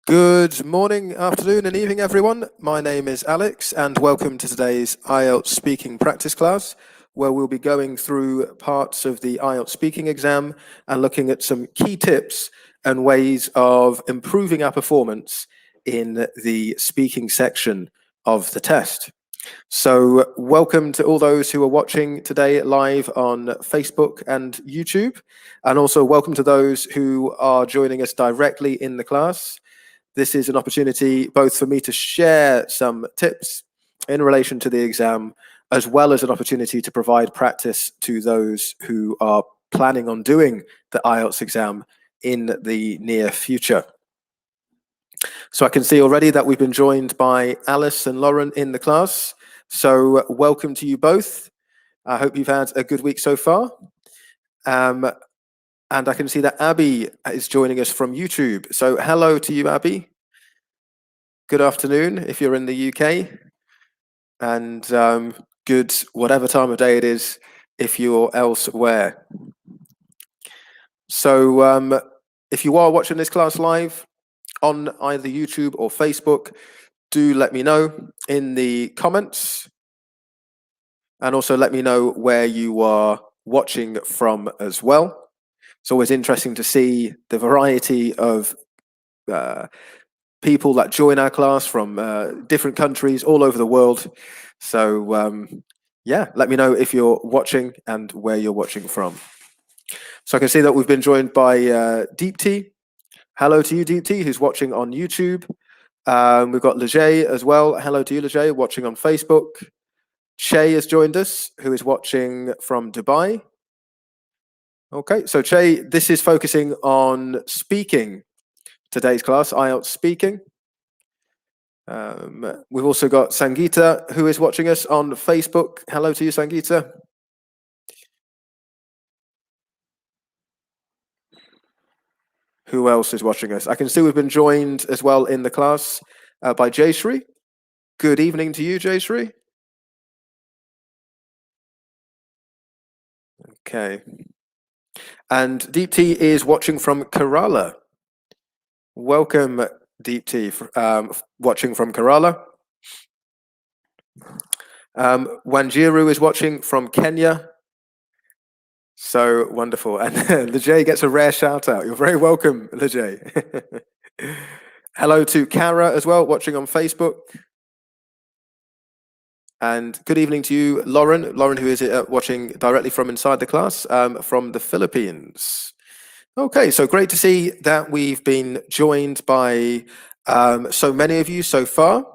Good morning, afternoon and evening everyone. My name is Alex and welcome to today's IELTS speaking practice class, where we'll be going through parts of the IELTS speaking exam and looking at some key tips and ways of improving our performance in the speaking section of the test. So welcome to all those who are watching today live on Facebook and YouTube, and also welcome to those who are joining us directly in the class. This is an opportunity both for me to share some tips in relation to the exam, as well as an opportunity to provide practice to those who are planning on doing the IELTS exam in the near future. So I can see already that we've been joined by Alice and Lauren in the class. So welcome to you both. I hope you've had a good week so far. And I can see that Abby is joining us from YouTube. So hello to you, Abby. Good afternoon if you're in the UK. And good whatever time of day it is if you're elsewhere. So if you are watching this class live on either YouTube or Facebook, do let me know in the comments. And also let me know where you are watching from as well. It's always interesting to see the variety of people that join our class from different countries all over the world. So yeah, let me know if you're watching and where you're watching from. So I can see that we've been joined by Deepti. Hello to you, Deepti, who's watching on YouTube. We've got Lejay as well. Hello to you, Lejay, watching on Facebook. Che has joined us, who is watching from Dubai. Okay, so Che, this is focusing on speaking. Today's class, IELTS speaking. We've also got Sangeeta, who is watching us on Facebook. Hello to you, Sangeeta. Who else is watching us? I can see we've been joined as well in the class by Jayshree. Good evening to you, Jayshree. Okay. And Deepti is watching from Kerala. Welcome, Deepti, watching from Kerala. Wanjiru is watching from Kenya. So wonderful. And Lejay gets a rare shout out. You're very welcome, Lejay. Hello to Kara as well, watching on Facebook. And good evening to you, Lauren. Lauren, who is watching directly from inside the class from the Philippines. Okay, so great to see that we've been joined by so many of you so far.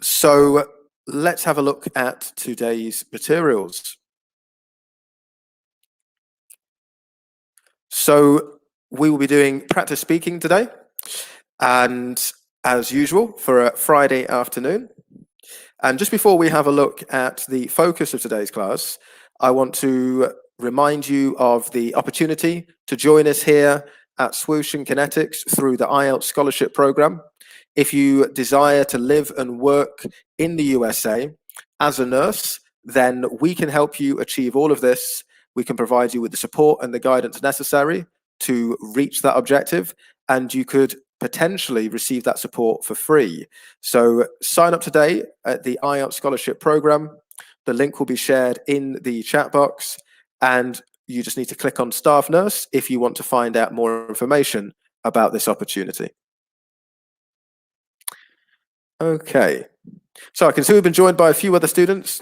So let's have a look at today's materials. So we will be doing practice speaking today, and as usual for a Friday afternoon. And just before we have a look at the focus of today's class, I want to remind you of the opportunity to join us here at Swoosh and Connetics through the IELTS Scholarship Program. If you desire to live and work in the USA as a nurse, then we can help you achieve all of this. We can provide you with the support and the guidance necessary to reach that objective, and you could potentially receive that support for free. So sign up today at the IELTS Scholarship Program. The link will be shared in the chat box, and you just need to click on Staff Nurse if you want to find out more information about this opportunity. Okay, so I can see we've been joined by a few other students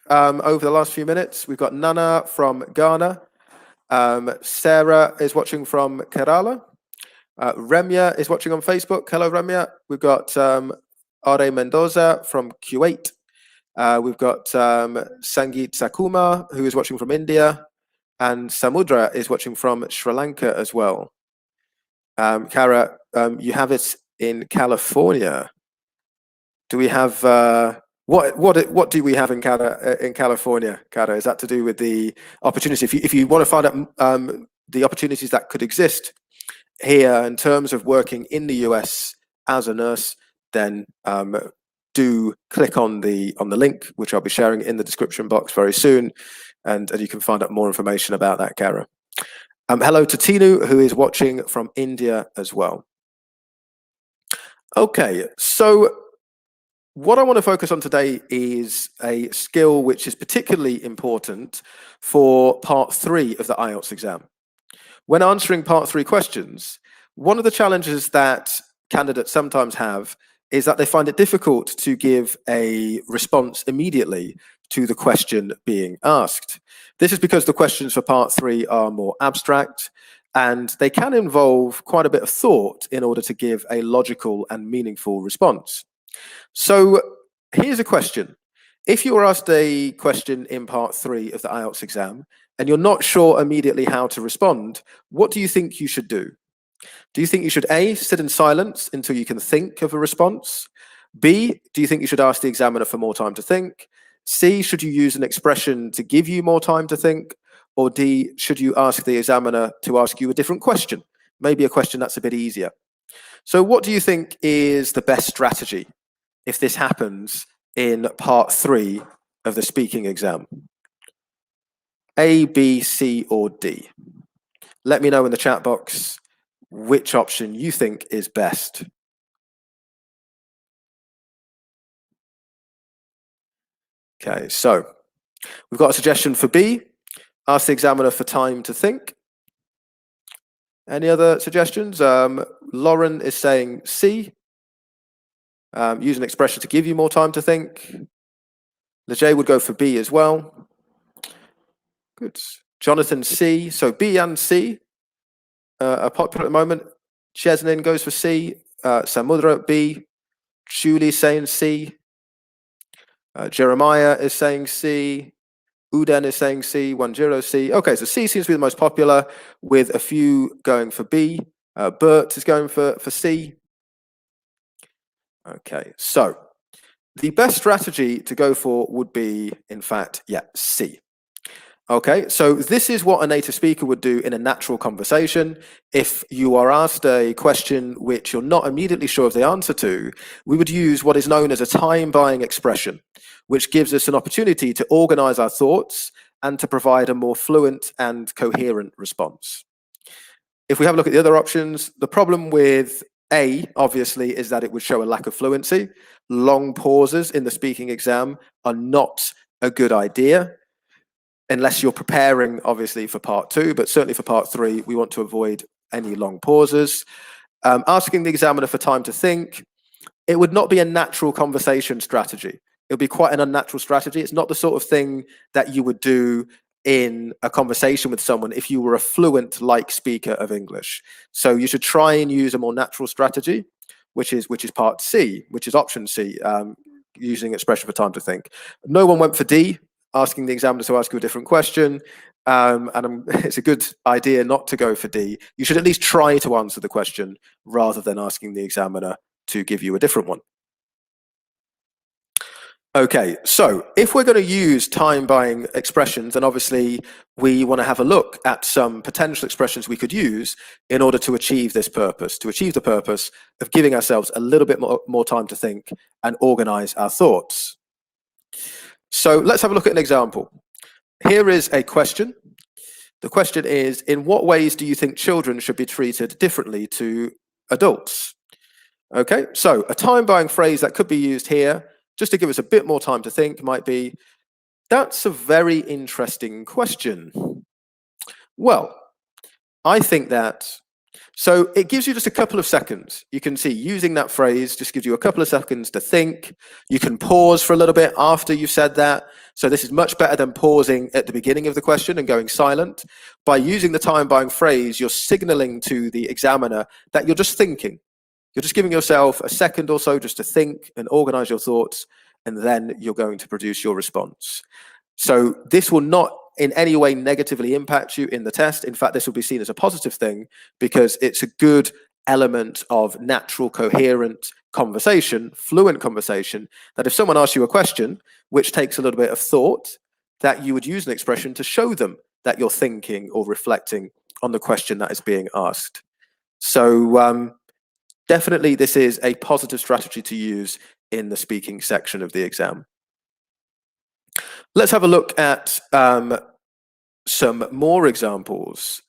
over the last few minutes. We've got Nana from Ghana. Sarah is watching from Kerala. Remya is watching on Facebook. Hello, Remya. We've got Are Mendoza from Kuwait. We've got Sangeet Sakuma, who is watching from India. And Samudra is watching from Sri Lanka as well. Kara, you have it in California. Do we have what do we have in California, Kara? Is that to do with the opportunity? If you want to find out the opportunities that could exist here in terms of working in the US as a nurse, then do click on the link, which I'll be sharing in the description box very soon, and you can find out more information about that, Kara. Hello to Tinu, who is watching from India as well. Okay, so what I want to focus on today is a skill which is particularly important for part 3 of the IELTS exam. When answering part 3 questions, one of the challenges that candidates sometimes have is that they find it difficult to give a response immediately to the question being asked. This is because the questions for part 3 are more abstract and they can involve quite a bit of thought in order to give a logical and meaningful response. So here's a question. If you were asked a question in part 3 of the IELTS exam and you're not sure immediately how to respond, what do you think you should do? Do you think you should A, sit in silence until you can think of a response? B, do you think you should ask the examiner for more time to think? C, should you use an expression to give you more time to think? Or D, should you ask the examiner to ask you a different question? Maybe a question that's a bit easier. So what do you think is the best strategy if this happens in part 3 of the speaking exam? A, B, C, or D? Let me know in the chat box which option you think is best. Okay, so we've got a suggestion for B. Ask the examiner for time to think. Any other suggestions? Lauren is saying C. Use an expression to give you more time to think. Lejay would go for B as well. Good. Jonathan, C. So B and C are popular at the moment. Chesnin goes for C. Samudra, B. Julie saying C. Jeremiah is saying C. Uden is saying C. Wanjiro C. Okay, so C seems to be the most popular, with a few going for B. Bert is going for C. Okay, so the best strategy to go for would be, in fact, C. Okay, so this is what a native speaker would do in a natural conversation. If you are asked a question which you're not immediately sure of the answer to, we would use what is known as a time-buying expression, which gives us an opportunity to organize our thoughts and to provide a more fluent and coherent response. If we have a look at the other options, the problem with A, obviously, is that it would show a lack of fluency. Long pauses in the speaking exam are not a good idea, unless you're preparing, obviously, for part 2, but certainly for part 3, we want to avoid any long pauses. Asking the examiner for time to think, it would not be a natural conversation strategy. It would be quite an unnatural strategy. It's not the sort of thing that you would do in a conversation with someone if you were a fluent speaker of English. So you should try and use a more natural strategy, which is part C, which is option C, using expression for time to think. No one went for D, asking the examiner to ask you a different question. It's a good idea not to go for D. You should at least try to answer the question rather than asking the examiner to give you a different one. Okay, so if we're going to use time-buying expressions, then obviously we want to have a look at some potential expressions we could use in order to achieve this purpose, to achieve the purpose of giving ourselves a little bit more time to think and organize our thoughts. So let's have a look at an example. Here is a question. The question is, in what ways do you think children should be treated differently to adults? Okay, so a time-buying phrase that could be used here, just to give us a bit more time to think, might be, that's a very interesting question. Well, I think that, so it gives you just a couple of seconds. You can see using that phrase just gives you a couple of seconds to think. You can pause for a little bit after you've said that. So this is much better than pausing at the beginning of the question and going silent. By using the time-buying phrase, you're signaling to the examiner that you're just thinking. You're just giving yourself a second or so just to think and organize your thoughts, and then you're going to produce your response. So this will not in any way negatively impact you in the test. In fact, this will be seen as a positive thing because it's a good element of natural, coherent conversation, fluent conversation, that if someone asks you a question, which takes a little bit of thought, that you would use an expression to show them that you're thinking or reflecting on the question that is being asked. So definitely, this is a positive strategy to use in the speaking section of the exam. Let's have a look at some more examples.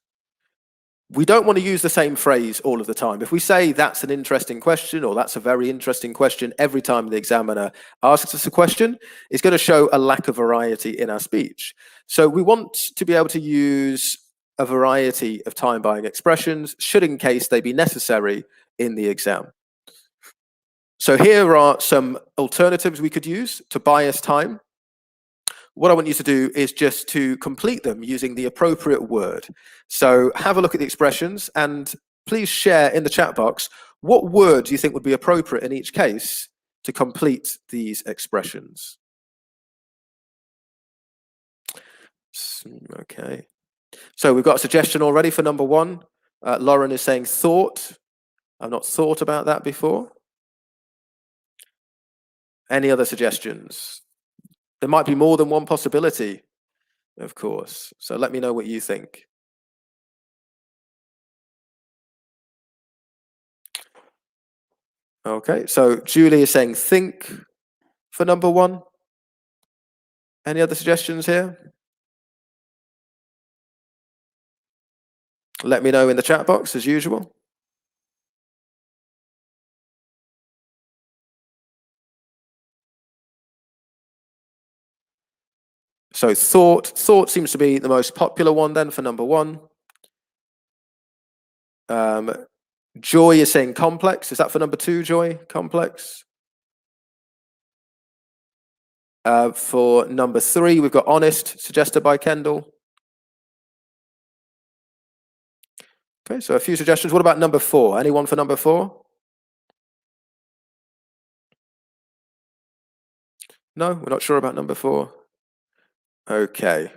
we don't want to use the same phrase all of the time. If we say that's an interesting question or that's a very interesting question every time the examiner asks us a question, it's going to show a lack of variety in our speech. So we want to be able to use a variety of time-buying expressions, should in case they be necessary in the exam. So here are some alternatives we could use to buy us time. What I want you to do is just to complete them using the appropriate word. So have a look at the expressions and please share in the chat box what word do you think would be appropriate in each case to complete these expressions. Okay. So we've got a suggestion already for number one. Lauren is saying thought. I've not thought about that before. Any other suggestions? There might be more than one possibility, of course. So let me know what you think. Okay, so Julie is saying think for number one. Any other suggestions here? Let me know in the chat box as usual. So thought seems to be the most popular one then for number one. Joy is saying complex. Is that for number two, Joy? Complex. For number three, we've got honest, suggested by Kendall. Okay, so a few suggestions. What about number four? Anyone for number four? No, we're not sure about number four. Okay.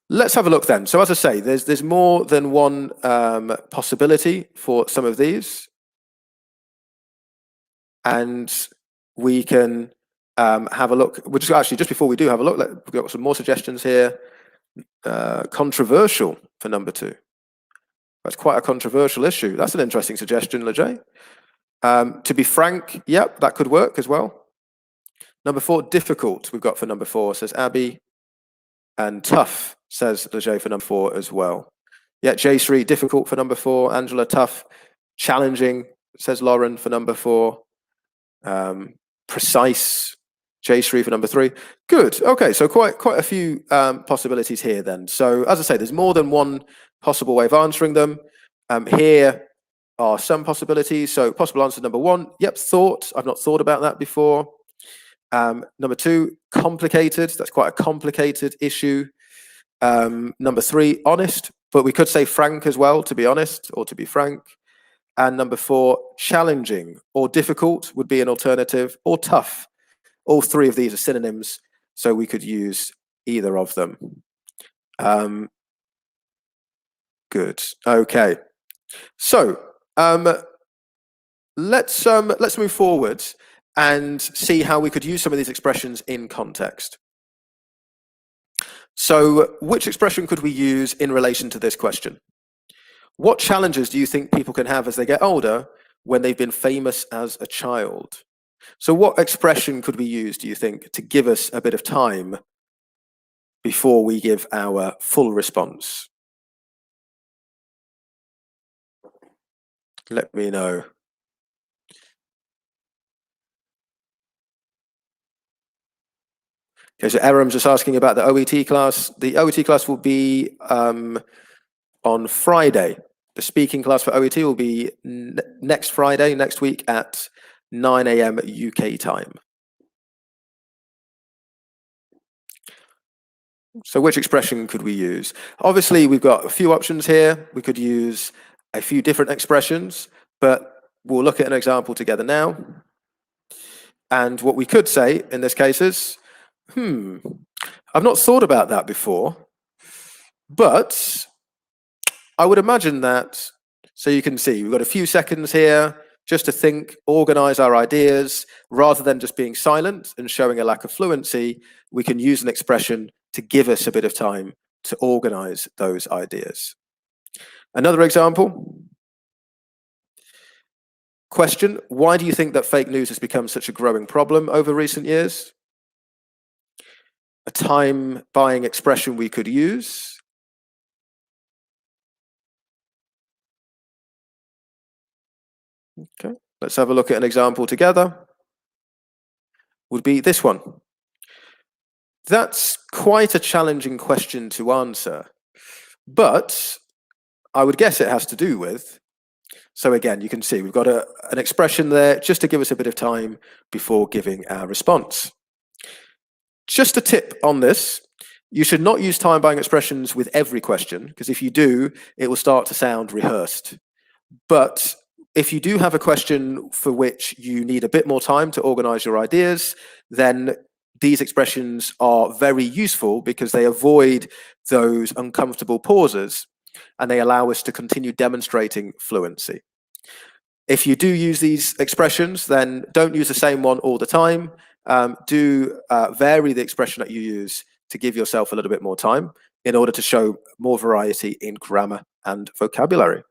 Let's have a look then. So as I say, there's more than one possibility for some of these. And we can have a look. We'll just before we do have a look, we've got some more suggestions here. Controversial for number two. That's quite a controversial issue. That's an interesting suggestion, Lejay. To be frank, yep, that could work as well. Number four, difficult, we've got for number four, says Abby. And tough, says Lejay for number four as well. Yeah, Jayshree, difficult for number four. Angela, tough. Challenging, says Lauren for number four. Precise, Jayshree for number three. Good, okay, so quite a few possibilities here then. So as I say, there's more than one possible way of answering them. Here are some possibilities. So possible answer number one, yep, thought. I've not thought about that before. Number two, complicated. That's quite a complicated issue. Number three, honest, but we could say frank as well, to be honest, or to be frank. And number four, challenging or difficult would be an alternative, or tough. All three of these are synonyms, so we could use either of them. Good. Okay. So let's move forward and see how we could use some of these expressions in context. So which expression could we use in relation to this question? What challenges do you think people can have as they get older when they've been famous as a child? So what expression could we use, do you think, to give us a bit of time before we give our full response? Let me know. Okay, so Aram's just asking about the OET class. The OET class will be on Friday. The speaking class for OET will be next Friday, next week at 9 AM UK time. So which expression could we use? Obviously, we've got a few options here. We could use a few different expressions, but we'll look at an example together now. And what we could say in this case is, I've not thought about that before, but I would imagine that, so you can see, we've got a few seconds here just to think, organize our ideas, rather than just being silent and showing a lack of fluency. We can use an expression to give us a bit of time to organize those ideas. Another example. Question, why do you think that fake news has become such a growing problem over recent years? A time-buying expression we could use. Okay, let's have a look at an example together. Would be this one. That's quite a challenging question to answer, but I would guess it has to do with. So again, you can see we've got an expression there just to give us a bit of time before giving our response. Just a tip on this, you should not use time-buying expressions with every question, because if you do, it will start to sound rehearsed. But if you do have a question for which you need a bit more time to organize your ideas, then these expressions are very useful because they avoid those uncomfortable pauses and they allow us to continue demonstrating fluency. If you do use these expressions, then don't use the same one all the time. Do vary the expression that you use to give yourself a little bit more time in order to show more variety in grammar and vocabulary.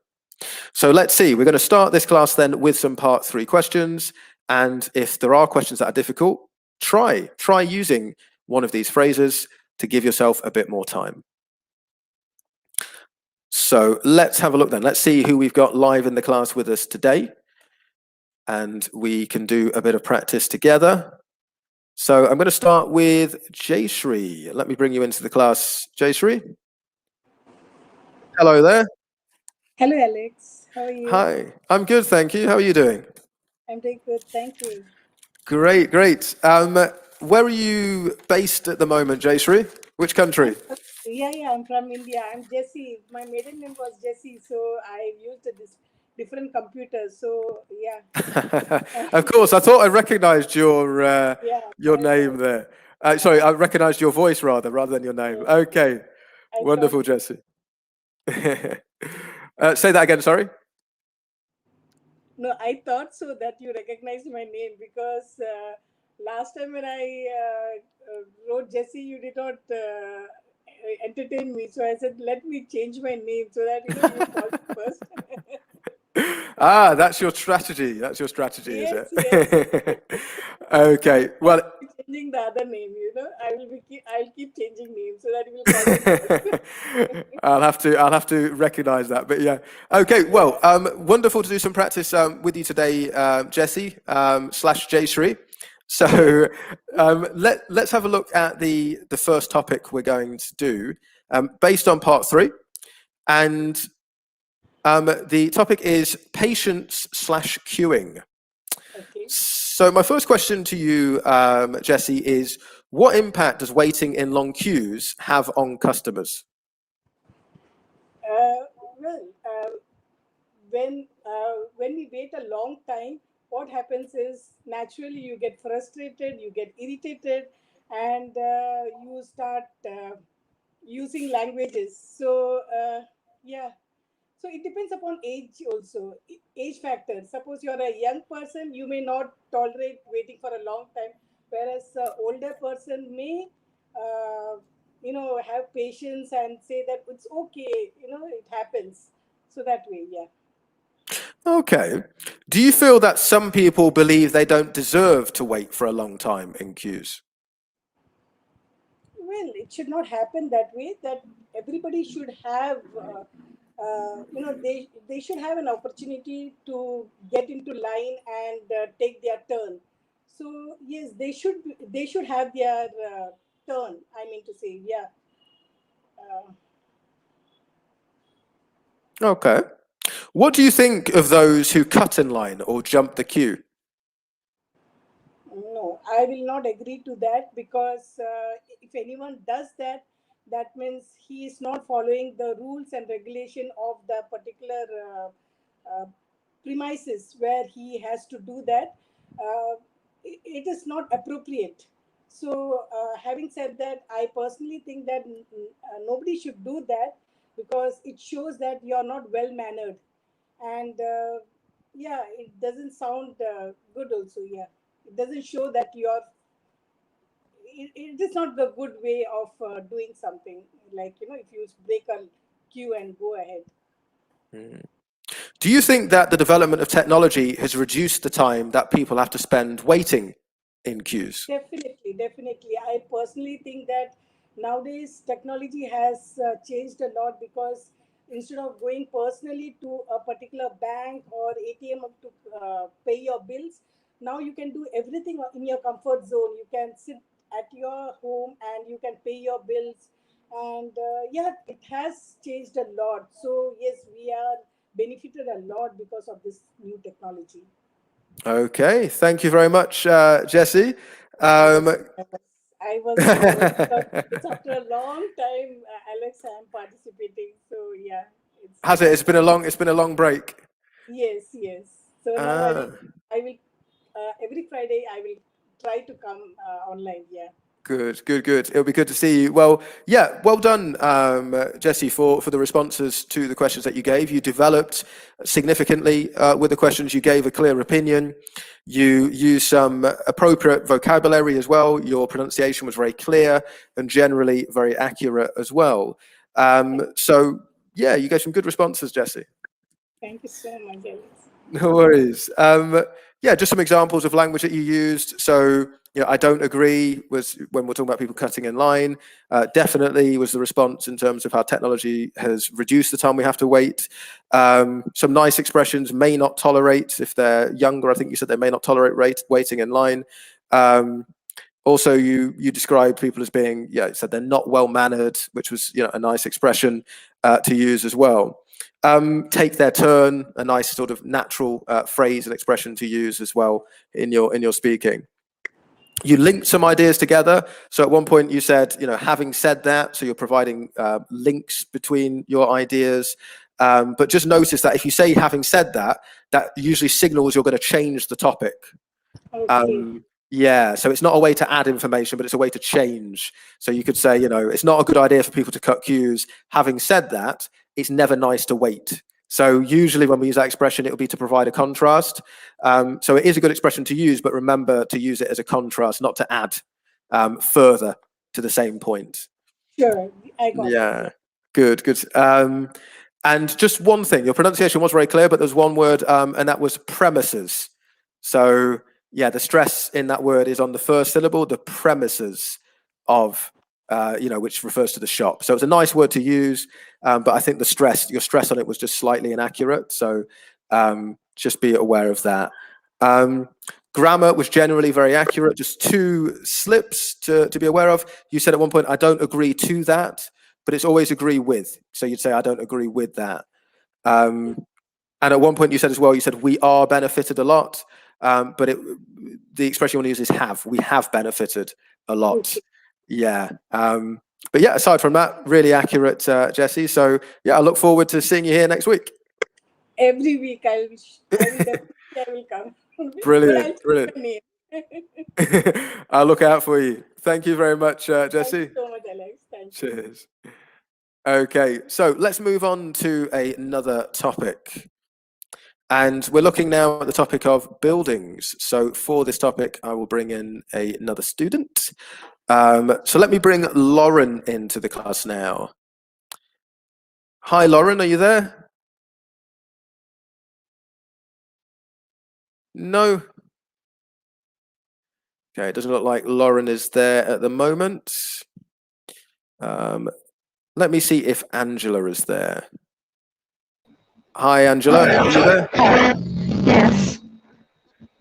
So let's see, we're going to start this class then with some part 3 questions. And if there are questions that are difficult, try using one of these phrases to give yourself a bit more time. So let's have a look then. Let's see who we've got live in the class with us today. And we can do a bit of practice together. So I'm going to start with Jayshree. Let me bring you into the class, Jayshree. Hello there. Hello, Alex. How are you? Hi, I'm good, thank you. How are you doing? I'm doing good, thank you. Great, great. Where are you based at the moment, Jayshree? Which country? I'm from India. I'm Jessie. My maiden name was Jessie, so I used this different computer. So yeah. Of course, I thought I recognized your I name thought, there. Sorry, I recognized your voice rather than your name. Okay, I wonderful, thought so. Jessie. Say that again, sorry. No, I thought so that you recognized my name because last time when I wrote Jessie, you did not entertain me. So I said, let me change my name so that you call me first. Ah, that's your strategy. That's your strategy, is Yes, it? Okay. Well, changing the other name. I'll keep changing names so that you will call me first. I'll have to recognize that. But yeah. Okay. Well, wonderful to do some practice with you today, Jessie slash Jayshree. So let's have a look at the first topic we're going to do based on part 3, and the topic is patience slash queuing. Okay. So my first question to you, Jessie, is what impact does waiting in long queues have on customers? Well, when we wait a long time, what happens is naturally you get frustrated, you get irritated, and you start using languages. So yeah. So it depends upon age also, age factor. Suppose you're a young person, you may not tolerate waiting for a long time, whereas an older person may, have patience and say that it's okay, it happens. So that way, yeah. Okay. Do you feel that some people believe they don't deserve to wait for a long time in queues? Well, it should not happen that way. That everybody should have, they should have an opportunity to get into line and take their turn. So yes, they should have their turn. I mean to say, yeah. Uh, Okay. What do you think of those who cut in line or jump the queue? No, I will not agree to that because if anyone does that, that means he is not following the rules and regulation of the particular premises where he has to do that. It is not appropriate. So, having said that, I personally think that nobody should do that because it shows that you are not well mannered, and yeah, it doesn't sound good. Also, yeah, it doesn't show that you are. It is not the good way of doing something. Like if you break a queue and go ahead. Hmm. Do you think that the development of technology has reduced the time that people have to spend waiting in queues? Definitely, definitely. I personally think that nowadays technology has changed a lot because instead of going personally to a particular bank or ATM to pay your bills, now you can do everything in your comfort zone. You can sit at your home and you can pay your bills. And yeah, it has changed a lot. So yes, we are benefited a lot because of this new technology. Okay, thank you very much, Jesse. Yes, I was because it's after a long time, Alex, I'm participating. So yeah, it's Has it? nice. It's been a long break. Yes, yes. So now Ah. I will every Friday I will try to come online. Yeah. Good, good, good. It'll be good to see you. Well, yeah, well done, Jesse, for the responses to the questions that you gave. You developed significantly with the questions. You gave a clear opinion. You used some appropriate vocabulary as well. Your pronunciation was very clear and generally very accurate as well. So, yeah, you gave some good responses, Jesse. Thank you so much, Alex. No worries. Yeah, just some examples of language that you used. So, I don't agree was when we're talking about people cutting in line. Definitely was the response in terms of how technology has reduced the time we have to wait. Some nice expressions, may not tolerate if they're younger. I think you said they may not tolerate waiting in line. Also, you described people as being, said they're not well mannered, which was a nice expression to use as well. Take their turn, a nice sort of natural phrase and expression to use as well in your speaking. You linked some ideas together. So at one point you said, having said that, so you're providing links between your ideas. But just notice that if you say having said that, that usually signals you're going to change the topic. Okay. Yeah, so it's not a way to add information, but it's a way to change. So you could say, it's not a good idea for people to cut cues. Having said that, it's never nice to wait. So usually when we use that expression, it will be to provide a contrast. So it is a good expression to use, but remember to use it as a contrast, not to add further to the same point. Sure, I got it. Yeah, good, good. And just one thing, your pronunciation was very clear, but there's one word, and that was premises. So yeah, the stress in that word is on the first syllable, the premises of, which refers to the shop. So it's a nice word to use, but I think your stress on it was just slightly inaccurate. So just be aware of that. Grammar was generally very accurate, just two slips to be aware of. You said at one point, I don't agree to that, but it's always agree with. So you'd say, I don't agree with that. And at one point you said as well, you said, we are benefited a lot, but the expression you want to use is have. We have benefited a lot. Okay. Yeah. But yeah, aside from that, really accurate, Jesse. So yeah, I look forward to seeing you here next week. Every week I will come. Brilliant, But I'll brilliant. say your name. I'll look out for you. Thank you very much, Jesse. Thank you so much, Alex. Thank you. Cheers. Okay, so let's move on to another topic. And we're looking now at the topic of buildings. So for this topic, I will bring in another student. So let me bring Lauren into the class now. Hi, Lauren, are you there? No. Okay, it doesn't look like Lauren is there at the moment. Let me see if Angela is there. Hi, Angela, are you there? Yes.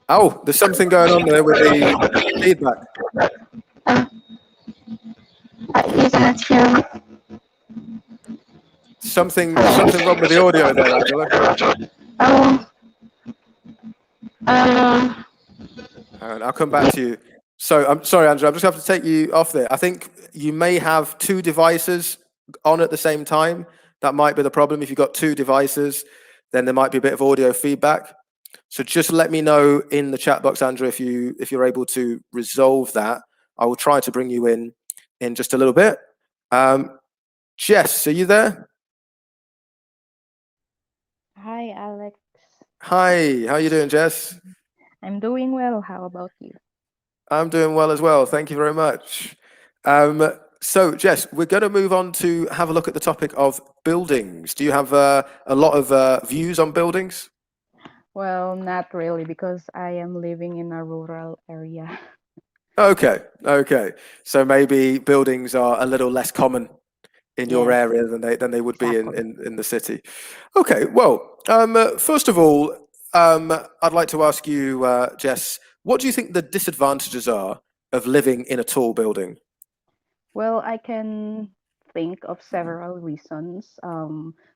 Oh, there's something going on there with the feedback. You can't hear me. Something wrong with the audio there, Angela. Oh. And I'll come back to you. So I'm sorry, Angela, I'm just going to have to take you off there. I think you may have two devices on at the same time. That might be the problem. If you've got two devices, then there might be a bit of audio feedback. So just let me know in the chat box, Andrew, if you're able to resolve that. I will try to bring you in just a little bit. Jess, are you there? Hi, Alex. Hi, how are you doing, Jess? I'm doing well. How about you? I'm doing well as well. Thank you very much. So, Jess, we're going to move on to have a look at the topic of buildings. Do you have a lot of views on buildings? Well, not really, because I am living in a rural area. Okay. So maybe buildings are a little less common in your Yes, area than they would be exactly. in the city. Okay, well, first of all, I'd like to ask you, Jess, what do you think the disadvantages are of living in a tall building? Well, I can think of several reasons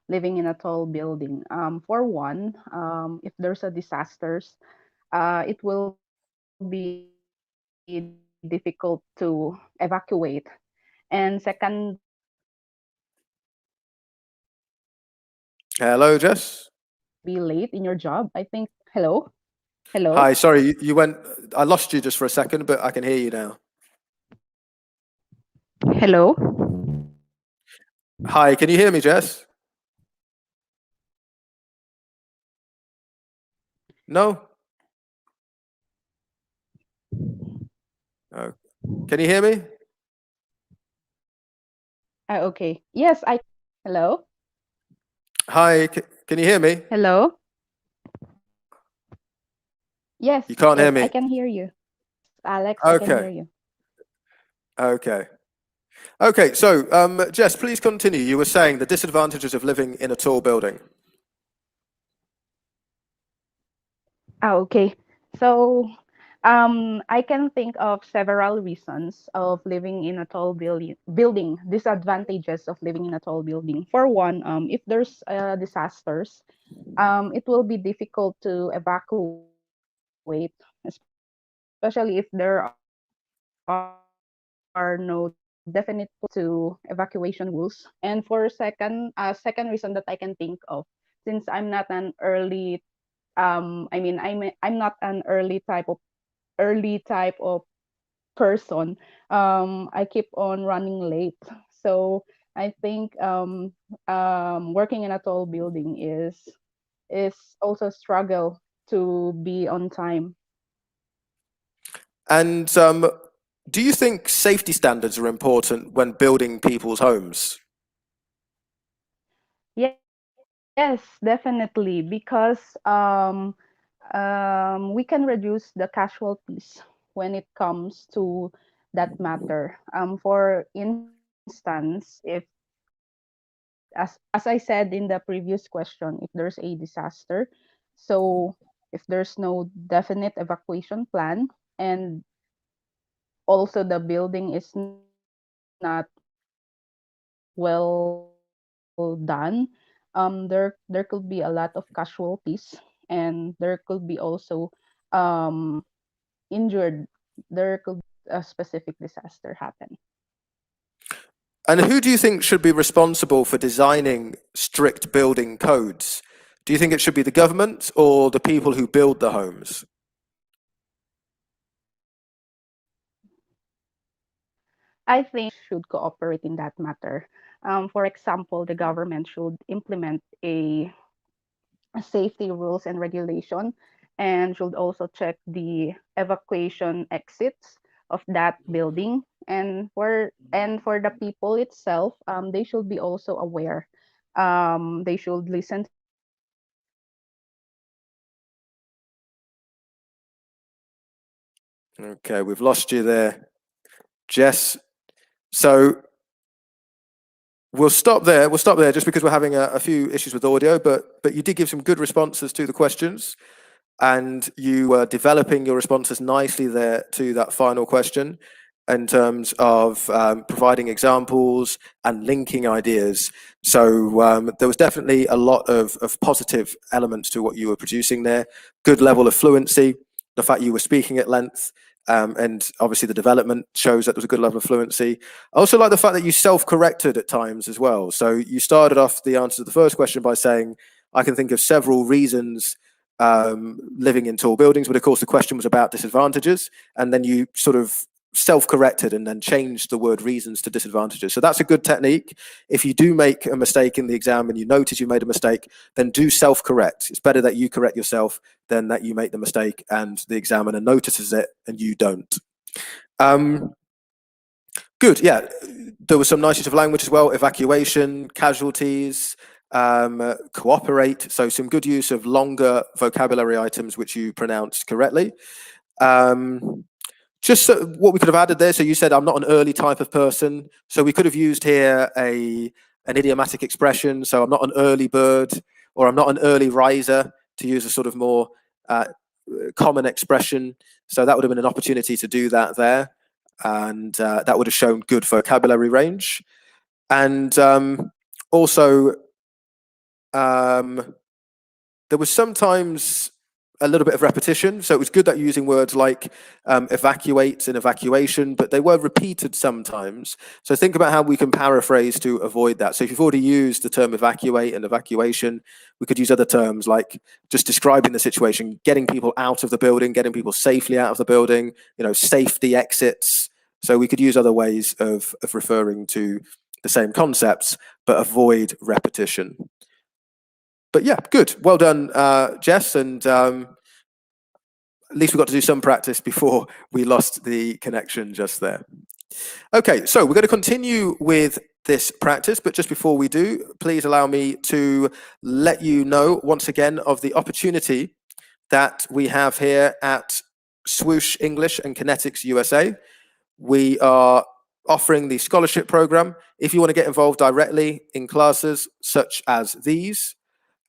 living in a tall building. For one, if there's a disasters, it will be difficult to evacuate. And second, Hello, Jess. be late in your job. I think. Hello, Hi, hello, sorry, you went. I lost you just for a second, but I can hear you now. hello. Hi, can you hear me, Jess? No? Oh. Can you hear me? Okay. Yes, I. Hello, Hi, can you hear me? hello. Yes, You can't hear yes, I me. can hear you. Alex, I can hear Okay, you. okay. Okay, so Jess, please continue. You were saying the disadvantages of living in a tall building. Okay. So, I can think of several reasons of living in a tall building, disadvantages of living in a tall building. For one, if there's disasters, it will be difficult to evacuate, especially if there are no definite to evacuation rules. And for second reason that I can think of, since I'm not an I'm not an early type of person. I keep on running late. So I think working in a tall building is also a struggle to be on time. And do you think safety standards are important when building people's homes? Yes, definitely, because we can reduce the casualties when it comes to that matter. For instance, if as I said in the previous question, if there's a disaster, so if there's no definite evacuation plan, and also the building is not well done, there could be a lot of casualties, and there could be also injured. There could be a specific disaster happen. And who do you think should be responsible for designing strict building codes? Do you think it should be the government or the people who build the homes? I think should cooperate in that matter. For example, the government should implement a safety rules and regulation, and should also check the evacuation exits of that building. And for the people itself, they should be also aware. They should listen to the safety rules and Okay, we've lost you there, Jess. So we'll stop there. We'll stop there just because we're having a few issues with audio, but you did give some good responses to the questions, and you were developing your responses nicely there to that final question in terms of providing examples and linking ideas. So there was definitely a lot of positive elements to what you were producing there. Good level of fluency, the fact you were speaking at length, and obviously the development shows that there was a good level of fluency. I also like the fact that you self-corrected at times as well. So you started off the answer to the first question by saying, I can think of several reasons living in tall buildings, but of course the question was about disadvantages, and then you sort of self-corrected and then changed the word reasons to disadvantages. So that's a good technique. If you do make a mistake in the exam and you notice you made a mistake, then do self-correct. It's better that you correct yourself than that you make the mistake and the examiner notices it and you don't. Good, yeah. There was some nice use of language as well, evacuation, casualties, cooperate. So some good use of longer vocabulary items which you pronounced correctly. Just so, what we could have added there, so you said I'm not an early type of person, so we could have used here an idiomatic expression, so I'm not an early bird, or I'm not an early riser, to use a sort of more common expression. So that would have been an opportunity to do that there, and that would have shown good vocabulary range. And also, there was sometimes a little bit of repetition, so it was good that you're using words like evacuate and evacuation, but they were repeated sometimes. So think about how we can paraphrase to avoid that. So if you've already used the term evacuate and evacuation, we could use other terms like just describing the situation, getting people out of the building, getting people safely out of the building, you know, safety exits. So we could use other ways of referring to the same concepts, but avoid repetition. But yeah, good. Well done, Jess. And at least we got to do some practice before we lost the connection just there. Okay, so we're going to continue with this practice, but just before we do, please allow me to let you know once again of the opportunity that we have here at Swoosh English and Connetics USA. We are offering the scholarship program. If you want to get involved directly in classes such as these,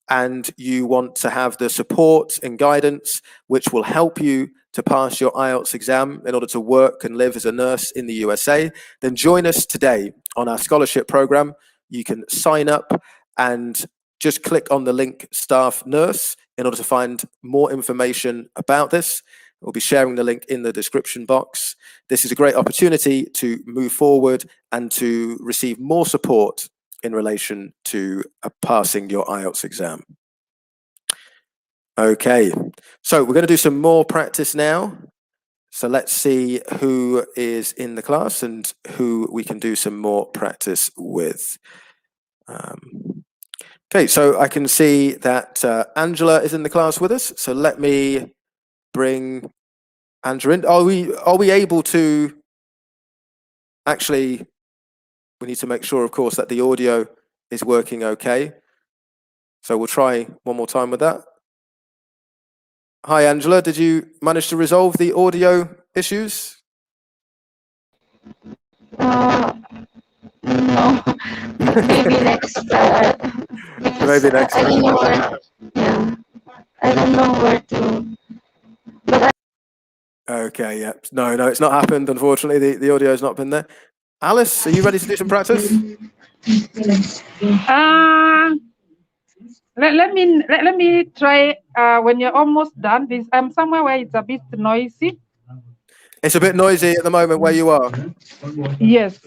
and you want to have the support and guidance which will help you to pass your IELTS exam in order to work and live as a nurse in the USA, then join us today on our scholarship program. You can sign up and just click on the link Staff Nurse in order to find more information about this. We'll be sharing the link in the description box. This is a great opportunity to move forward and to receive more support in relation to passing your IELTS exam. Okay, so we're going to do some more practice now. So let's see who is in the class and who we can do some more practice with. Okay, so I can see that Angela is in the class with us. So let me bring Angela in. Are we able to actually? We need to make sure, of course, that the audio is working okay. So we'll try one more time with that. Hi, Angela. Did you manage to resolve the audio issues? No, maybe next. Because Maybe next I don't time. know where. Yeah, I don't know where to. But Okay, yeah. No, it's not happened, unfortunately. The audio has not been there. Alice, are you ready to do some practice? Let me try when you're almost done. This I'm somewhere where it's a bit noisy. It's a bit noisy at the moment where you are. Yes.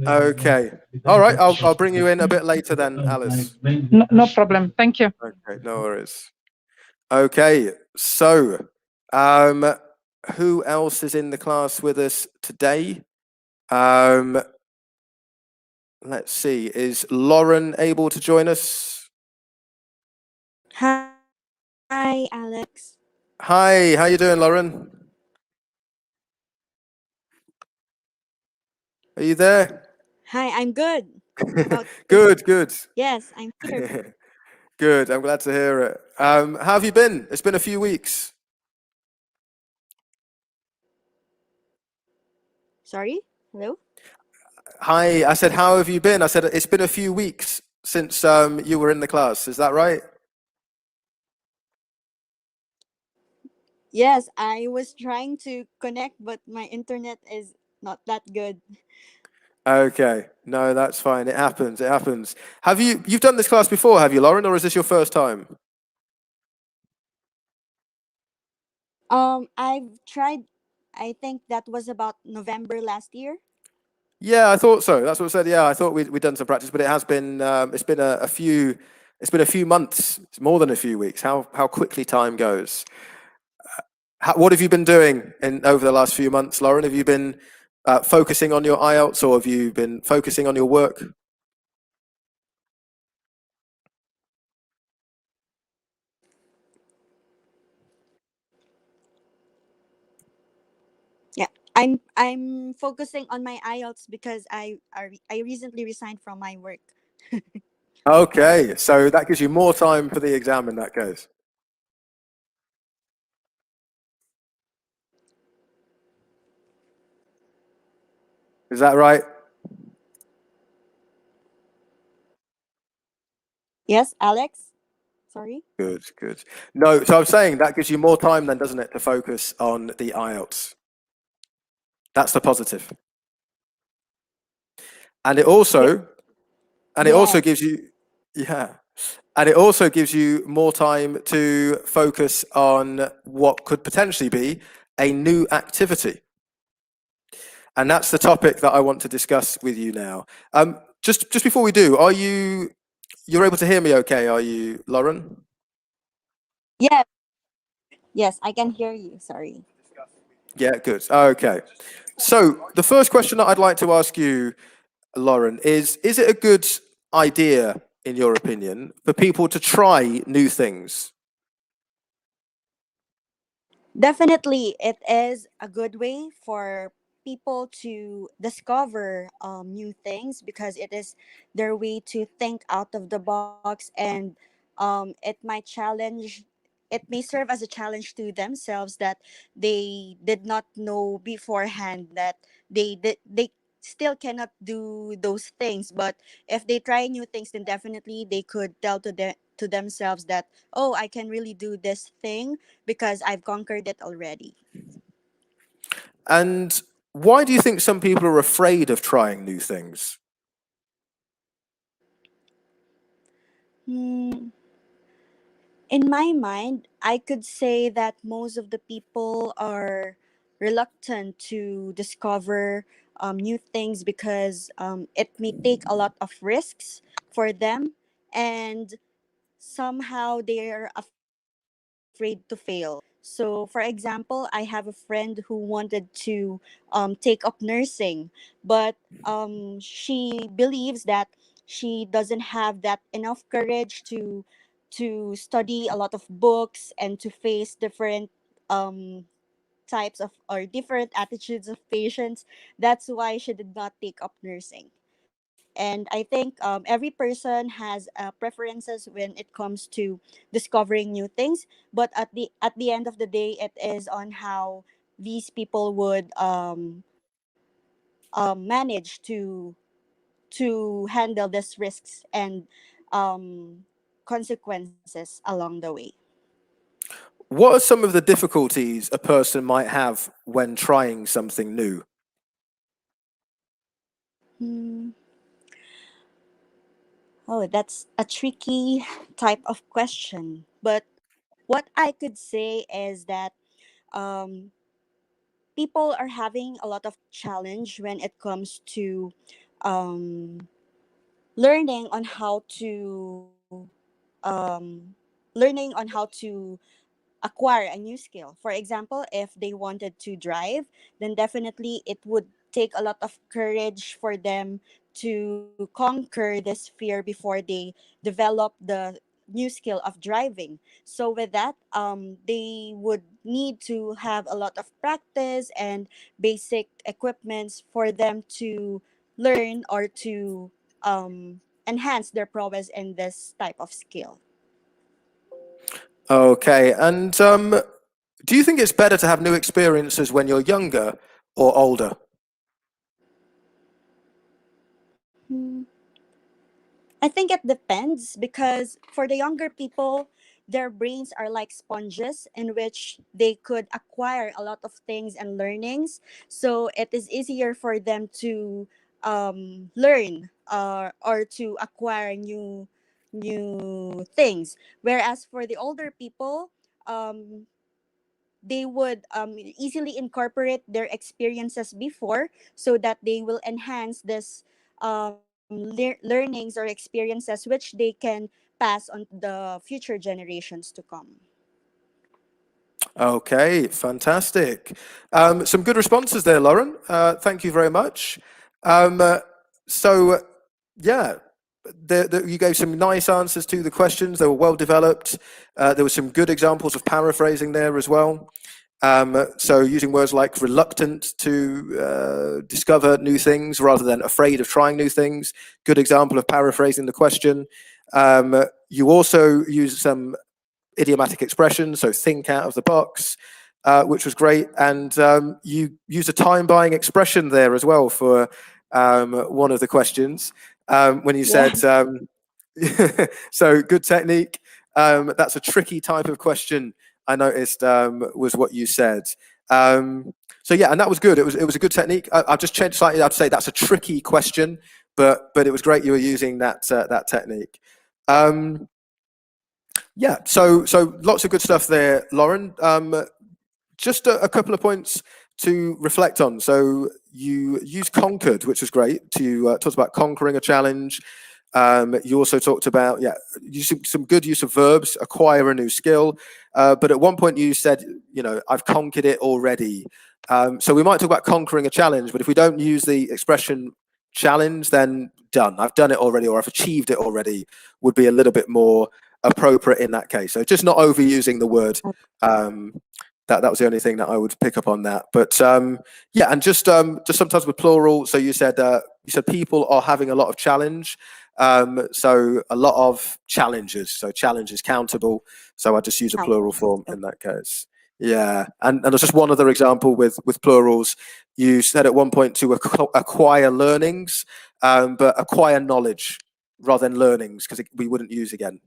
Okay. All right, I'll bring you in a bit later then, Alice. No problem. Thank you. Okay, no worries. Okay, so who else is in the class with us today? Let's see, is Lauren able to join us? Hi, Alex. Hi, how you doing, Lauren? Are you there? Hi, I'm good. How about you? Good. Yes, I'm here. Good, I'm glad to hear it. How have you been? It's been a few weeks. Sorry? Hello? Hi, I said, how have you been? I said, it's been a few weeks since you were in the class. Is that right? Yes, I was trying to connect, but my internet is not that good. Okay, no, that's fine. It happens. You've done this class before, have you, Lauren, or is this your first time? I've tried, I think that was about November last year. Yeah, I thought so. That's what I said. Yeah, I thought we'd done some practice, but it has been it's been a few months. It's more than a few weeks. How quickly time goes. What have you been doing over the last few months, Lauren? Have you been focusing on your IELTS, or have you been focusing on your work? Yeah, I'm focusing on my IELTS because I recently resigned from my work. Okay, so that gives you more time for the exam in that case. Is that right? Yes, Alex? Sorry? Good, good. No, so I'm saying that gives you more time then, doesn't it, to focus on the IELTS? That's the positive. And it also, and it also Yes. gives you, yeah, and it also gives you more time to focus on what could potentially be a new activity. And that's the topic that I want to discuss with you now. Just before we do, you're able to hear me okay, are you, Lauren? Yes. Yes, I can hear you. Sorry. Yeah, good. Okay. So the first question that I'd like to ask you, Lauren, is it a good idea, in your opinion, for people to try new things? Definitely, it is a good way for people to discover new things because it is their way to think out of the box, and it might challenge. It may serve as a challenge to themselves that they did not know beforehand that they still cannot do those things. But if they try new things, then definitely they could tell to themselves that, oh, I can really do this thing because I've conquered it already. And why do you think some people are afraid of trying new things? Hmm. In my mind, I could say that most of the people are reluctant to discover new things because it may take a lot of risks for them, and somehow they're afraid to fail. So, for example, I have a friend who wanted to take up nursing, but she believes that she doesn't have that enough courage to study a lot of books and to face different um, types of or different attitudes of patients. That's why she did not take up nursing. And I think every person has preferences when it comes to discovering new things. But at the end of the day, it is on how these people would manage to handle these risks and consequences along the way. What are some of the difficulties a person might have when trying something new? Hmm. Oh, that's a tricky type of question. But what I could say is that um, people are having a lot of challenge when it comes to um, learning on how to um, learning on how to acquire a new skill. For example, if they wanted to drive, then definitely it would take a lot of courage for them to conquer this fear before they develop the new skill of driving. So with that, they would need to have a lot of practice and basic equipments for them to learn or to enhance their prowess in this type of skill. Okay, and do you think it's better to have new experiences when you're younger or older? Hmm. I think it depends because for the younger people, their brains are like sponges in which they could acquire a lot of things and learnings. So it is easier for them to learn or to acquire new things. Whereas for the older people, um, they would easily incorporate their experiences before so that they will enhance this learnings or experiences which they can pass on to the future generations to come. Okay, fantastic. Some good responses there, Lauren. Thank you very much. Um, uh, so, yeah, you gave some nice answers to the questions. They were well developed. There were some good examples of paraphrasing there as well. So using words like reluctant to discover new things rather than afraid of trying new things. Good example of paraphrasing the question. You also use some idiomatic expressions, so think out of the box. which was great. And you used a time-buying expression there as well for one of the questions when you said, so good technique. That's a tricky type of question, I noticed, was what you said. So yeah, and that was good. It was a good technique. I've just changed slightly. I'd say that's a tricky question, but it was great you were using that that technique. Yeah, so lots of good stuff there, Lauren. Just a couple of points to reflect on. So you used conquered, which was great. To talked about conquering a challenge. You also talked about some good use of verbs, acquire a new skill. But at one point you said, I've conquered it already. So we might talk about conquering a challenge, but if we don't use the expression challenge, then done. I've done it already, or I've achieved it already, would be a little bit more appropriate in that case. So just not overusing the word. That was the only thing that I would pick up on that. But yeah, and just sometimes with plural. So you said people are having a lot of challenge. So a lot of challenges. So challenge is countable. So I just use a plural form in that case. Yeah, and there's just one other example with plurals. You said at one point to acquire learnings, but acquire knowledge rather than learnings, because we wouldn't use again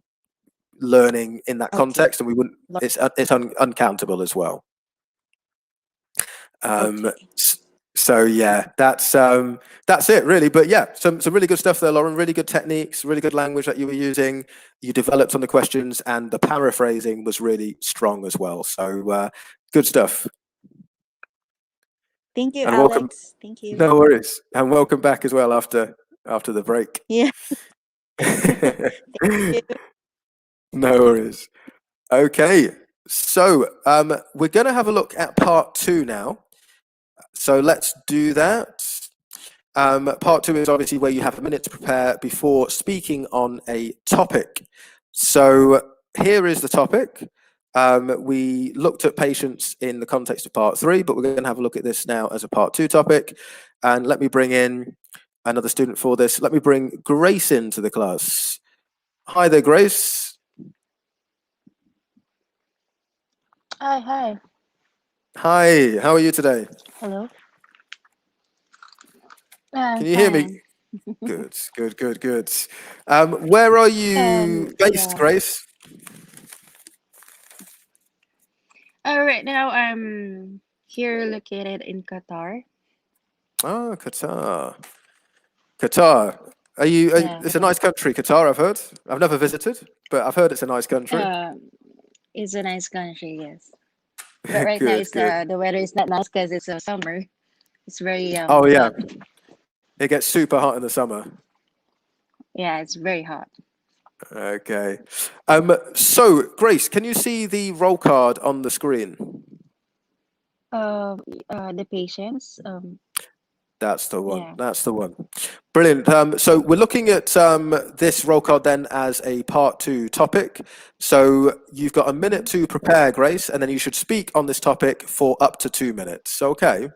learning in that context, and we wouldn't. It's uncountable as well. So yeah, that's it really. But yeah, some really good stuff there, Lauren. Really good techniques, really good language that you were using. You developed on the questions, and the paraphrasing was really strong as well. So good stuff. Thank you, and Alex. welcome. Thank you. No worries, and welcome back as well after the break. Yeah. Thank you. No worries. Okay, so we're going to have a look at part 2 now. So let's do that. Part 2 is obviously where you have a minute to prepare before speaking on a topic. So here is the topic. We looked at patience in the context of part 3, but we're going to have a look at this now as a part 2 topic. And let me bring in another student for this. Let me bring Grace into the class. Hi there, Grace. Hi. Hi, how are you today? Hello. Can you hear me? Good. Where are you based, Yeah. Grace? Right now I'm here located in Qatar. Ah, Qatar. Are you? Yeah. It's a nice country, Qatar. I've heard. I've never visited, but I've heard it's a nice country. It's a nice country, yes. But right now Good. the weather is not nice because it's summer. It's very Oh yeah, hot. it gets super hot in the summer. Yeah, it's very hot. Okay. So Grace, can you see the roll card on the screen? The patients. That's the one. Yeah. That's the one. Brilliant. So we're looking at this roll card then as a part 2 topic. So you've got a minute to prepare, Grace, and then you should speak on this topic for up to 2 minutes. Okay.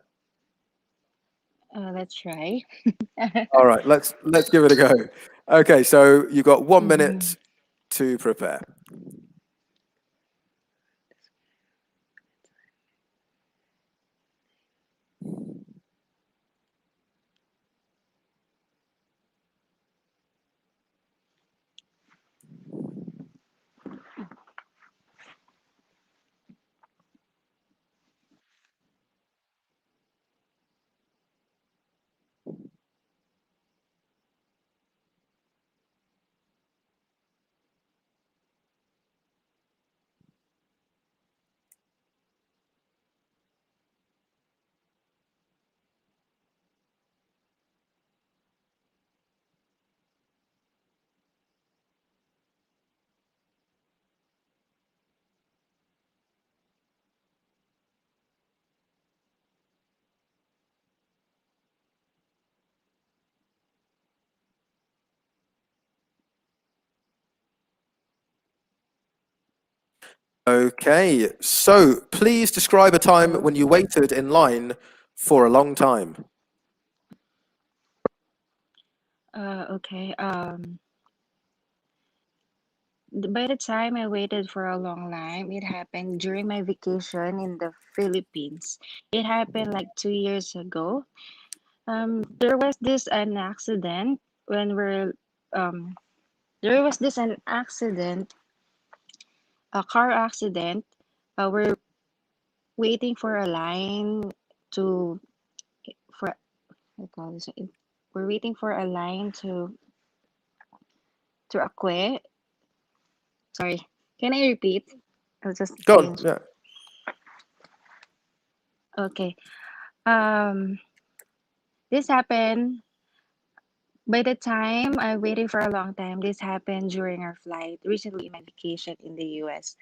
Let's try. All right. Let's give it a go. Okay. So you've got 1 minute to prepare. Okay, so please describe a time when you waited in line for a long time. Okay. by the time I waited for a long time, it happened during my vacation in the Philippines. It happened like 2 years ago. There was this an accident when um there was this an accident, a car accident. We're waiting for a line to for I call this. We're waiting for a line to Acque. Sorry, can I repeat? I'll just Go on. change. Yeah. Okay. Um, this happened by the time I waited for a long time. This happened during our flight recently in my vacation in the US.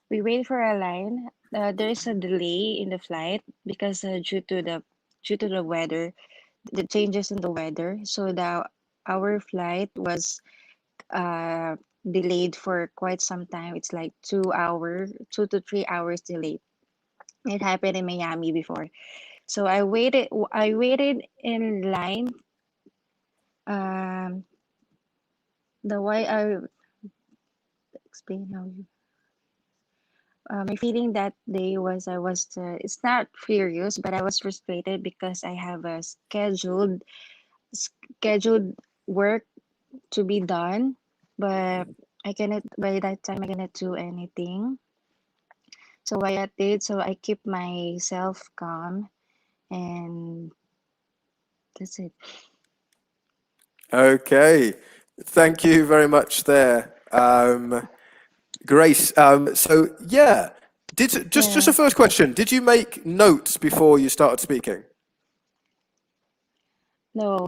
We waited for a line. There's a delay in the flight because due to the weather, the changes in the weather. So our flight was uh delayed for quite some time. It's like 2 hours, 2 to 3 hours delayed. It happened in Miami before. So I waited in line. Um, the way I explain how you. My feeling that day was it's not furious, but I was frustrated because I have a scheduled work to be done, but I cannot by that time I cannot do anything. So I did. So I keep myself calm, and that's it. Okay. Thank you very much there, Grace. So yeah, just a first question. Did you make notes before you started speaking? No.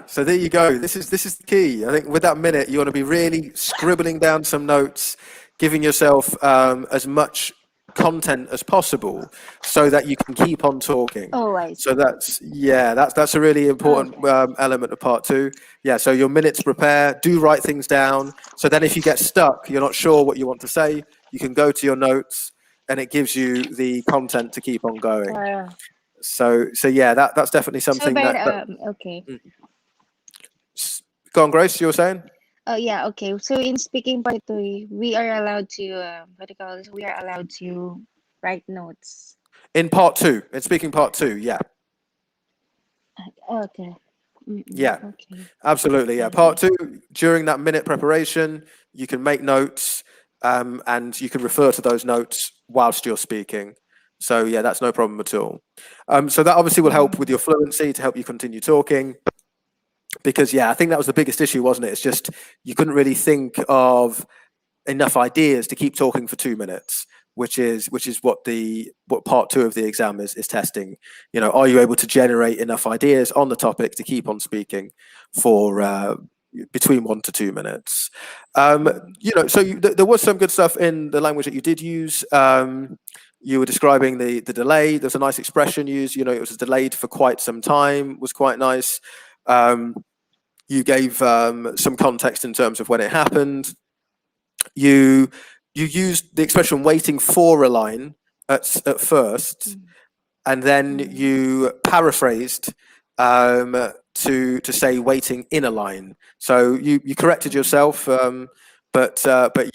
So there you go. This is the key. I think with that minute, you want to be really scribbling down some notes, giving yourself as much content as possible, so that you can keep on talking. Oh, I see. So that's a really important element of part two. Yeah. So your minutes prepare. Do write things down. So then, if you get stuck, you're not sure what you want to say, you can go to your notes, and it gives you the content to keep on going. So yeah, that's definitely something okay. Go on, Grace, you were saying? Oh yeah, okay. So in speaking part two, we are allowed to what do you call this? We are allowed to write notes. In part two, in speaking part two, yeah. Okay. Yeah, okay. Absolutely. Yeah, part two, during that minute preparation, you can make notes, and you can refer to those notes whilst you're speaking. So yeah, that's no problem at all. So that obviously will help with your fluency, to help you continue talking. Because yeah, I think that was the biggest issue, wasn't it? It's just you couldn't really think of enough ideas to keep talking for 2 minutes, which is what part two of the exam is testing. You know, are you able to generate enough ideas on the topic to keep on speaking for between 1 to 2 minutes? You know, so there was some good stuff in the language that you did use. You were describing the delay. There's a nice expression used. You know, it was delayed for quite some time. Was quite nice. You gave some context in terms of when it happened. You used the expression "waiting for a line" at first, and then you paraphrased to say "waiting in a line." So you corrected yourself, but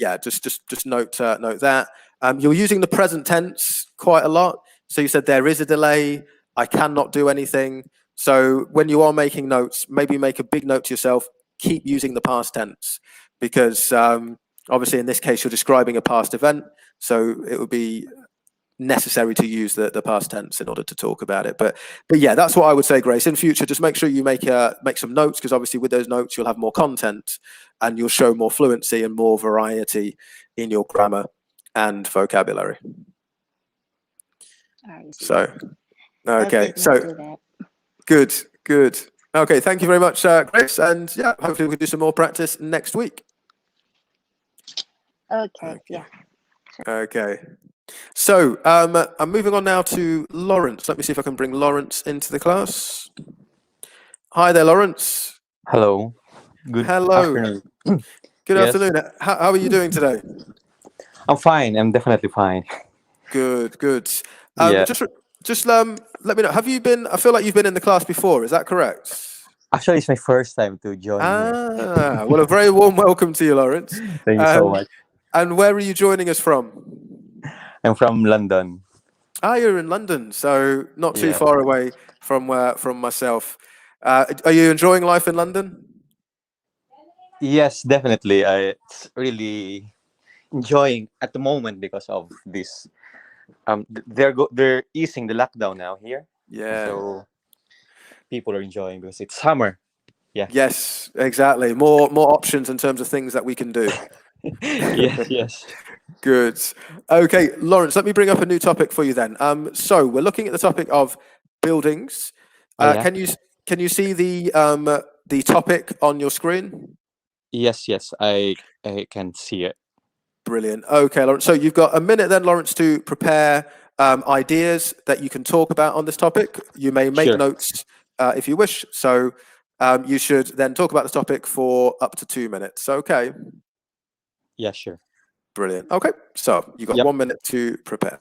yeah, just note that. You're using the present tense quite a lot. So you said there is a delay. I cannot do anything. So when you are making notes, maybe make a big note to yourself. Keep using the past tense, because obviously in this case you're describing a past event, so it would be necessary to use the past tense in order to talk about it. But yeah, that's what I would say, Grace. In future, just make sure you make some notes, because obviously with those notes you'll have more content and you'll show more fluency and more variety in your grammar and vocabulary. So okay, so good. Okay, thank you very much, Grace, and yeah, hopefully we can do some more practice next week. Okay. Yeah. Okay. So I'm moving on now to Lawrence. Let me see if I can bring Lawrence into the class. Hi there, Lawrence. Hello. Good afternoon. Good afternoon. How are you doing today? I'm fine. I'm definitely fine. Good. Yeah. Just let me know. Have you been? I feel like you've been in the class before. Is that correct? Actually, it's my first time to join here. Well, a very warm welcome to you, Lawrence. Thank you so much. And where are you joining us from? I'm from London. You're in London, so not too Yeah. far away from myself. Are you enjoying life in London? Yes, definitely. It's really enjoying at the moment because of this. They're easing the lockdown now here. Yeah. So people are enjoying because it's summer. Yeah. Yes, exactly. More options in terms of things that we can do. Yes. Good. Okay, Lawrence, let me bring up a new topic for you then. So we're looking at the topic of buildings. Yeah. Can you see the topic on your screen? Yes. I can see it. Brilliant. Okay, Lawrence. So you've got a minute then, Lawrence, to prepare ideas that you can talk about on this topic. You may make Sure. notes if you wish. So you should then talk about the topic for up to 2 minutes. Okay. Yeah, sure. Brilliant. Okay. So you've got Yep. 1 minute to prepare.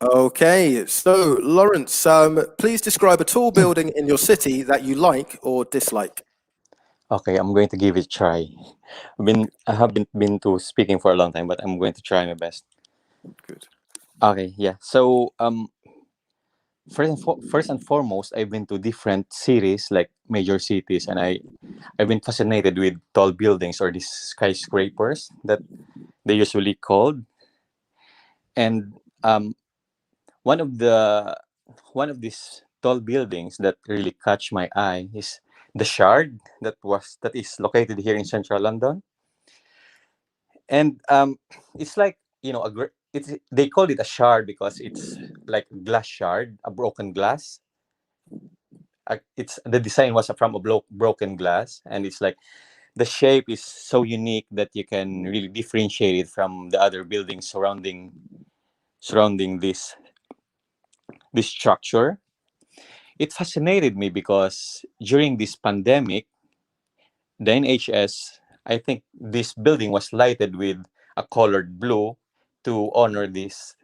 Okay, so Lawrence, please describe a tall building in your city that you like or dislike. Okay, I'm going to give it a try. I haven't been to speaking for a long time, but I'm going to try my best. Good. Okay, yeah. So first and foremost, I've been to different cities, like major cities, and I've been fascinated with tall buildings or these skyscrapers that they usually called. And one of these tall buildings that really catch my eye is the Shard that is located here in central London. And it's like, they call it a shard because it's like glass shard, a broken glass. It's the design was from a broken glass, and it's like the shape is so unique that you can really differentiate it from the other buildings surrounding this structure. It fascinated me because during this pandemic, the NHS, I think this building was lighted with a colored blue to honor these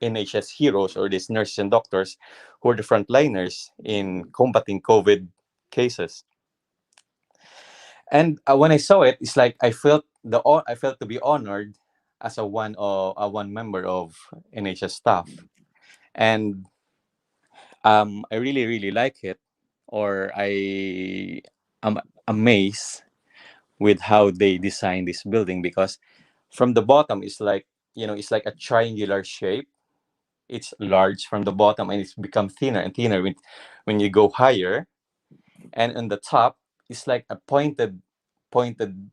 NHS heroes or these nurses and doctors who are the frontliners in combating COVID cases. And when I saw it, it's like I felt to be honored as a one member of NHS staff, and I really like it, or I am amazed with how they designed this building because from the bottom it's like a triangular shape. It's large from the bottom and it's become thinner and thinner when you go higher, and on the top it's like a pointed pointed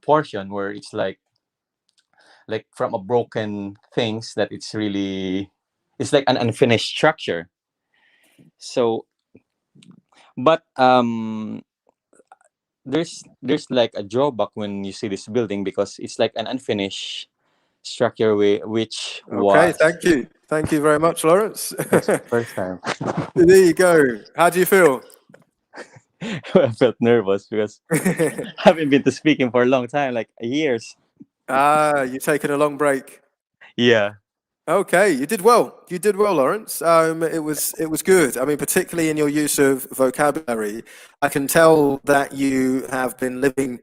portion where it's like from a broken things that it's like an unfinished structure. So but there's like a drawback when you see this building because it's like an unfinished structure which Okay, was thank you very much, Lawrence. first time. There you go. How do you feel? I felt nervous because I haven't been to speaking for a long time, like years. You're taking a long break. Yeah. Okay, you did well. You did well, Lawrence. It was good. I mean, particularly in your use of vocabulary, I can tell that you have been living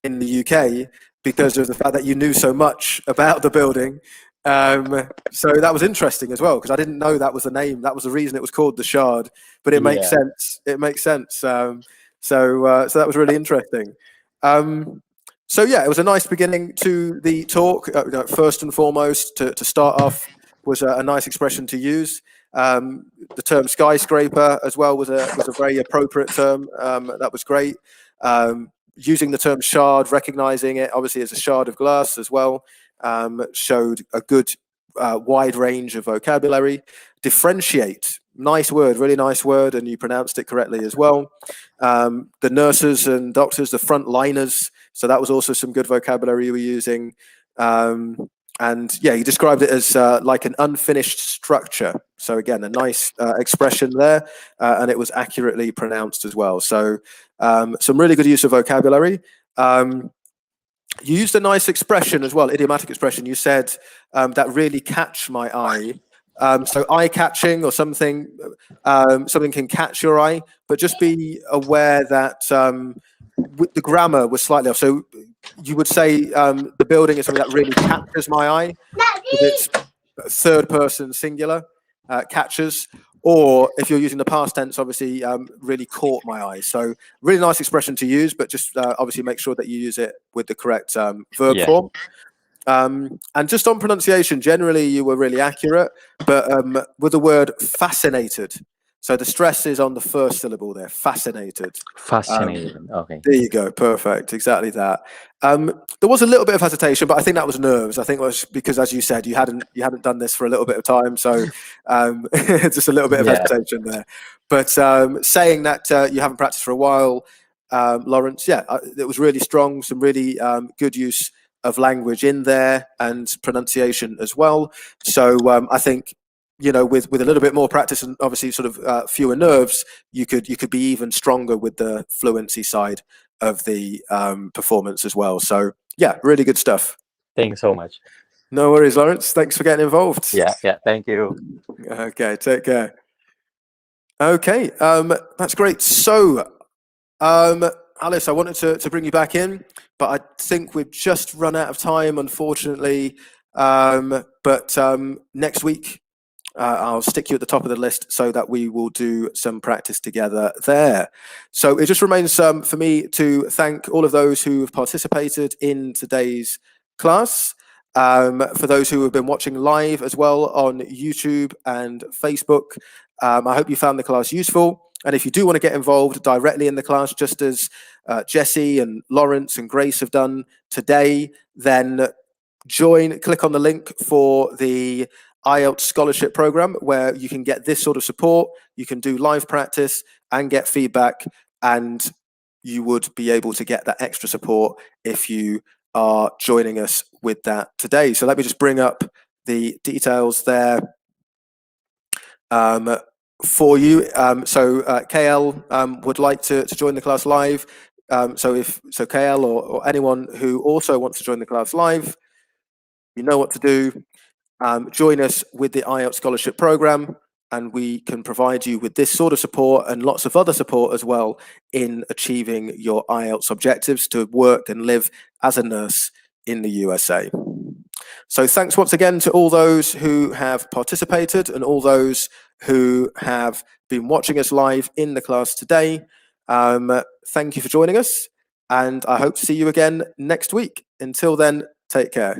in the UK because of the fact that you knew so much about the building. So that was interesting as well, because I didn't know that was the name. That was the reason it was called the Shard. But it makes Yeah. sense. It makes sense. So that was really interesting. So yeah, it was a nice beginning to the talk. First and foremost, to start off, was a nice expression to use. The term skyscraper as well was a very appropriate term. That was great. Using the term shard, recognizing it obviously as a shard of glass as well, showed a good wide range of vocabulary. Differentiate, nice word, really nice word, and you pronounced it correctly as well. The nurses and doctors, the frontliners, so that was also some good vocabulary you were using. And yeah, he described it as like an unfinished structure. So again, a nice expression there, and it was accurately pronounced as well. So some really good use of vocabulary. You used a nice expression as well, idiomatic expression. You said that really catch my eye. So eye-catching or something, something can catch your eye, but just be aware that the grammar was slightly off. So you would say the building is something that really catches my eye, because it's third person singular, catches. Or if you're using the past tense, obviously really caught my eye. So really nice expression to use, but just obviously make sure that you use it with the correct verb form. And just on pronunciation, generally you were really accurate, but with the word fascinated. So the stress is on the first syllable there, fascinated. Fascinating. Okay. There you go, perfect, exactly that. There was a little bit of hesitation, but I think that was nerves. I think it was because, as you said, you hadn't done this for a little bit of time, so just a little bit of hesitation there. But saying that you haven't practiced for a while, Lawrence, yeah, it was really strong. Some really good use of language in there and pronunciation as well. So I think, you know, with a little bit more practice and obviously sort of fewer nerves, you could be even stronger with the fluency side of the performance as well. So yeah, really good stuff. Thank you so much. No worries, Lawrence. Thanks for getting involved. Yeah. Thank you. Okay, take care. Okay, that's great. So, Alice, I wanted to bring you back in, but I think we've just run out of time, unfortunately. But next week, I'll stick you at the top of the list so that we will do some practice together there. So it just remains for me to thank all of those who have participated in today's class. For those who have been watching live as well on YouTube and Facebook, I hope you found the class useful. And if you do want to get involved directly in the class, just as Jesse and Lawrence and Grace have done today, then click on the link for the IELTS scholarship program, where you can get this sort of support. You can do live practice and get feedback, and you would be able to get that extra support if you are joining us with that today. So let me just bring up the details there for you. So KL would like to join the class live. So KL or anyone who also wants to join the class live, you know what to do. Join us with the IELTS scholarship program, and we can provide you with this sort of support and lots of other support as well in achieving your IELTS objectives to work and live as a nurse in the USA. So thanks once again to all those who have participated and all those who have been watching us live in the class today. Thank you for joining us, and I hope to see you again next week. Until then, take care.